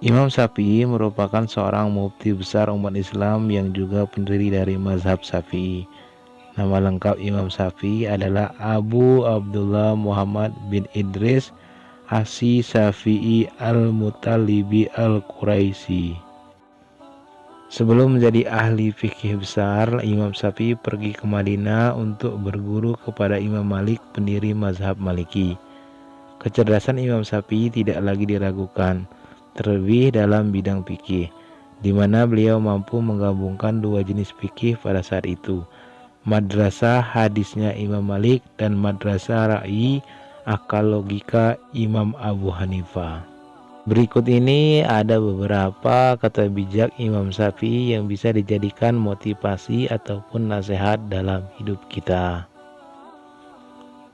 Imam Syafi'i merupakan seorang mufti besar umat Islam yang juga pendiri dari mazhab Syafi'i. Nama lengkap Imam Syafi'i adalah Abu Abdullah Muhammad bin Idris Asy-Syafi'i Al-Muttalibi Al-Quraisy. Sebelum menjadi ahli fikih besar, Imam Syafi'i pergi ke Madinah untuk berguru kepada Imam Malik, pendiri mazhab Maliki. Kecerdasan Imam Syafi'i tidak lagi diragukan, terlebih dalam bidang fikih, di mana beliau mampu menggabungkan dua jenis fikih pada saat itu, madrasah hadisnya Imam Malik dan madrasah ra'yi akal logika Imam Abu Hanifah. Berikut ini ada beberapa kata bijak Imam Syafi'i yang bisa dijadikan motivasi ataupun nasihat dalam hidup kita.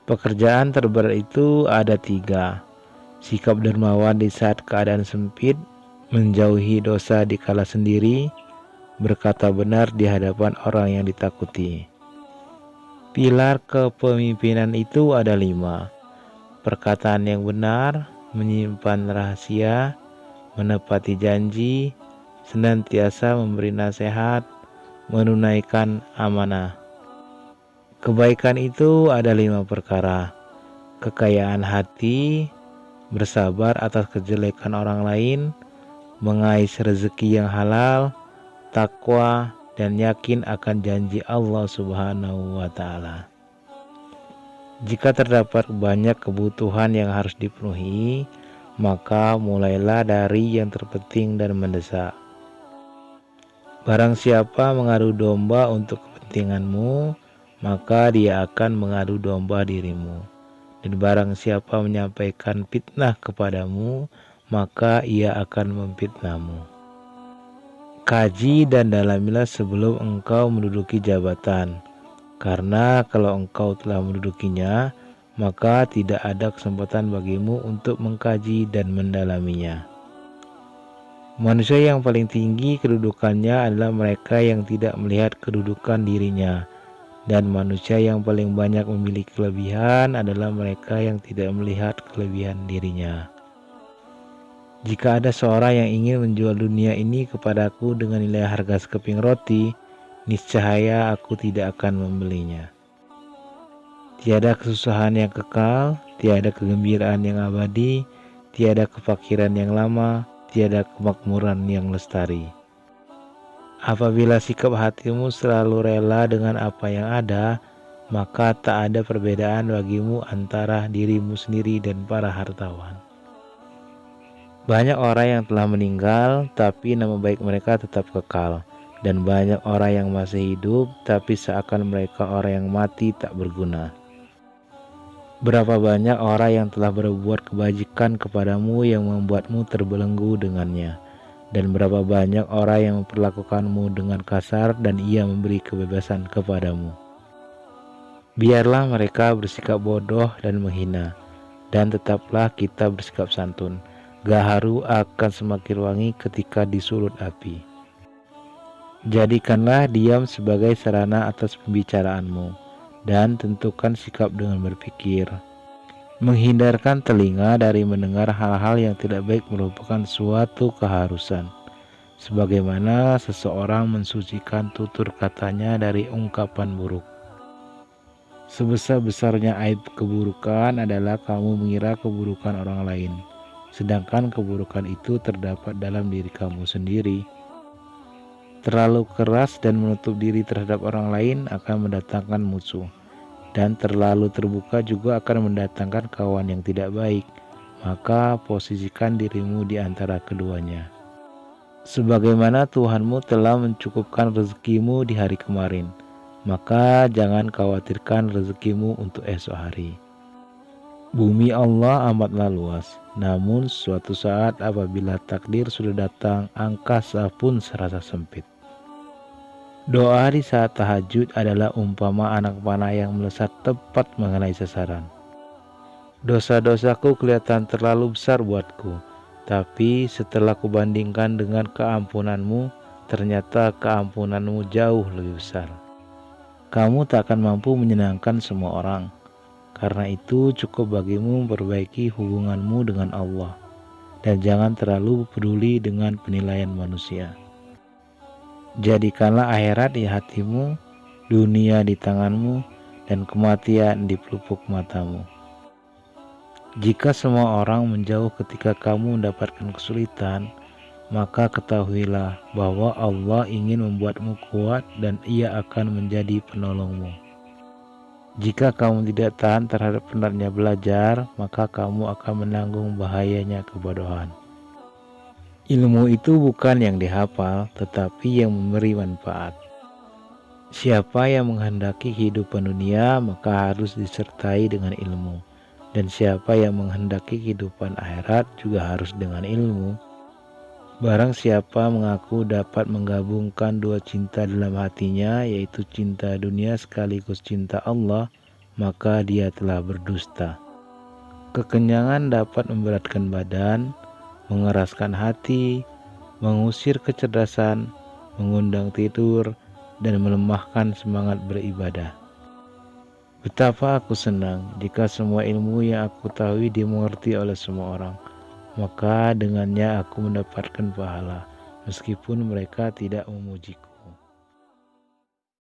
Pekerjaan terberat itu ada 3. Sikap dermawan di saat keadaan sempit, menjauhi dosa dikala sendiri, berkata benar di hadapan orang yang ditakuti. Pilar kepemimpinan itu ada 5. Perkataan yang benar, menyimpan rahasia, menepati janji, senantiasa memberi nasihat, menunaikan amanah. Kebaikan itu ada 5 perkara: kekayaan hati, bersabar atas kejelekan orang lain, mengais rezeki yang halal, takwa, dan yakin akan janji Allah Subhanahu wa Ta'ala. Jika terdapat banyak kebutuhan yang harus dipenuhi, maka mulailah dari yang terpenting dan mendesak. Barang siapa mengadu domba untuk kepentinganmu, maka dia akan mengadu domba dirimu. Dan barang siapa menyampaikan fitnah kepadamu, maka ia akan memfitnahmu. Kaji dan dalamilah sebelum engkau menduduki jabatan, karena kalau engkau telah mendudukinya, maka tidak ada kesempatan bagimu untuk mengkaji dan mendalaminya. Manusia yang paling tinggi kedudukannya adalah mereka yang tidak melihat kedudukan dirinya, dan manusia yang paling banyak memiliki kelebihan adalah mereka yang tidak melihat kelebihan dirinya. Jika ada seorang yang ingin menjual dunia ini kepadaku dengan nilai harga sekeping roti, niscaya aku tidak akan membelinya. Tiada kesusahan yang kekal, tiada kegembiraan yang abadi, tiada kefakiran yang lama, tiada kemakmuran yang lestari. Apabila sikap hatimu selalu rela dengan apa yang ada, maka tak ada perbedaan bagimu antara dirimu sendiri dan para hartawan. Banyak orang yang telah meninggal, tapi nama baik mereka tetap kekal. Dan banyak orang yang masih hidup, tapi seakan mereka orang yang mati tak berguna. Berapa banyak orang yang telah berbuat kebajikan kepadamu yang membuatmu terbelenggu dengannya. Dan berapa banyak orang yang memperlakukanmu dengan kasar dan ia memberi kebebasan kepadamu. Biarlah mereka bersikap bodoh dan menghina, dan tetaplah kita bersikap santun. Gaharu akan semakin wangi ketika disulut api. Jadikanlah diam sebagai sarana atas pembicaraanmu, dan tentukan sikap dengan berpikir. Menghindarkan telinga dari mendengar hal-hal yang tidak baik merupakan suatu keharusan, sebagaimana seseorang mensucikan tutur katanya dari ungkapan buruk. Sebesar-besarnya aib keburukan adalah kamu mengira keburukan orang lain, sedangkan keburukan itu terdapat dalam diri kamu sendiri. Terlalu keras dan menutup diri terhadap orang lain akan mendatangkan musuh, dan terlalu terbuka juga akan mendatangkan kawan yang tidak baik. Maka posisikan dirimu di antara keduanya. Sebagaimana Tuhanmu telah mencukupkan rezekimu di hari kemarin, maka jangan khawatirkan rezekimu untuk esok hari. Bumi Allah amatlah luas, namun suatu saat apabila takdir sudah datang, angkasa pun serasa sempit. Doa di saat tahajud adalah umpama anak panah yang melesat tepat mengenai sasaran. Dosa-dosaku kelihatan terlalu besar buatku, tapi setelah kubandingkan dengan keampunanmu, ternyata keampunanmu jauh lebih besar. Kamu tak akan mampu menyenangkan semua orang. Karena itu cukup bagimu memperbaiki hubunganmu dengan Allah. dan jangan terlalu peduli dengan penilaian manusia. Jadikanlah akhirat di hatimu, dunia di tanganmu, dan kematian di pelupuk matamu. Jika semua orang menjauh ketika kamu mendapatkan kesulitan, maka ketahuilah bahwa Allah ingin membuatmu kuat dan Ia akan menjadi penolongmu. Jika kamu tidak tahan terhadap penatnya belajar, maka kamu akan menanggung bahayanya kebodohan. Ilmu itu bukan yang dihafal, tetapi yang memberi manfaat. Siapa yang menghendaki kehidupan dunia, maka harus disertai dengan ilmu. Dan siapa yang menghendaki kehidupan akhirat juga harus dengan ilmu. Barang siapa mengaku dapat menggabungkan dua cinta dalam hatinya, yaitu cinta dunia sekaligus cinta Allah, maka dia telah berdusta. Kekenyangan dapat memberatkan badan, mengeraskan hati, mengusir kecerdasan, mengundang tidur, dan melemahkan semangat beribadah. Betapa aku senang jika semua ilmu yang aku tahu dimengerti oleh semua orang, maka dengannya aku mendapatkan pahala, meskipun mereka tidak memujiku.